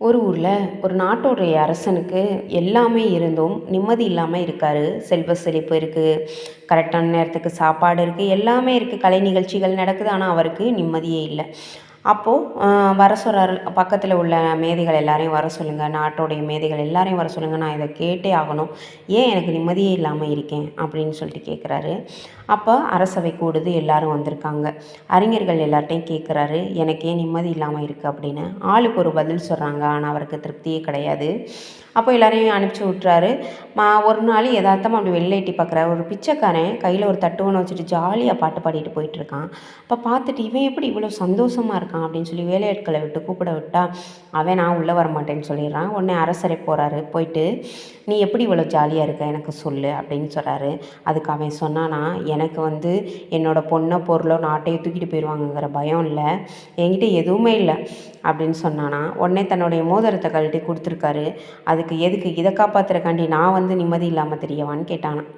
ஒரு ஊரில் ஒரு நாட்டோடைய அரசனுக்கு எல்லாமே இருந்தும் நிம்மதி இல்லாமல் இருக்கார். செல்வ செழிப்பு இருக்குது, கரெக்டான நேரத்துக்கு சாப்பாடு இருக்குது, எல்லாமே இருக்குது, கலை நிகழ்ச்சிகள் நடக்குது. ஆனால் அவருக்கு நிம்மதியே இல்லை. அப்போது வர சொல்கிறாரு, பக்கத்தில் உள்ள மேதைகள் எல்லாரையும் வர சொல்லுங்கள், நாட்டோடைய மேதைகள் எல்லாரையும் வர சொல்லுங்கள், நான் இதை கேட்டே ஆகணும், ஏன் எனக்கு நிம்மதியே இல்லாமல் இருக்கேன் அப்படின்னு சொல்லிட்டு கேட்குறாரு. அப்போ அரசவை கூடுது, எல்லாரும் வந்திருக்காங்க. அறிஞர்கள் எல்லார்ட்டையும் கேட்குறாரு, எனக்கு ஏன் நிம்மதி இல்லாமல் இருக்குது அப்படின்னு. ஆளுக்கு ஒரு பதில் சொல்கிறாங்க. ஆனால் அவருக்கு திருப்தியே கிடையாது. அப்போ எல்லாரையும் அனுப்பிச்சி விட்றாரு. ஒரு நாள் எதார்த்தமாக அப்படி வெளில எட்டி பார்க்குறாரு. ஒரு பிச்சைக்காரன் கையில் ஒரு தட்டுவனை வச்சுட்டு ஜாலியாக பாட்டு பாடிட்டு போயிட்டுருக்கான். அப்போ பார்த்துட்டு இவன் எப்படி இவ்வளோ சந்தோஷமாக இருக்கான் அப்படின்னு சொல்லி வேலையாட்களை விட்டு கூப்பிட விட்டா, அவன் நான் உள்ளே வரமாட்டேன்னு சொல்லிடுறான். உடனே அரசரை போகிறாரு. போயிட்டு, நீ எப்படி இவ்வளோ ஜாலியாக இருக்க எனக்கு சொல்லு அப்படின்னு சொல்கிறாரு. அதுக்கு அவன் சொன்னானா, எனக்கு என்னோடய பொண்ணோ பொருளோ நாட்டையே தூக்கிட்டு போயிடுவாங்கங்கிற பயம் இல்லை, என்கிட்ட எதுவுமே இல்லை அப்படின்னு சொன்னானா. உடனே தன்னுடைய மோதிரத்தை கழட்டி கொடுத்துருக்காரு. அதுக்கு எதுக்கு, இதை காப்பாற்றுறக்காண்டி நான் நிம்மதி இல்லாமல் தெரியவான்னு கேட்டானான்.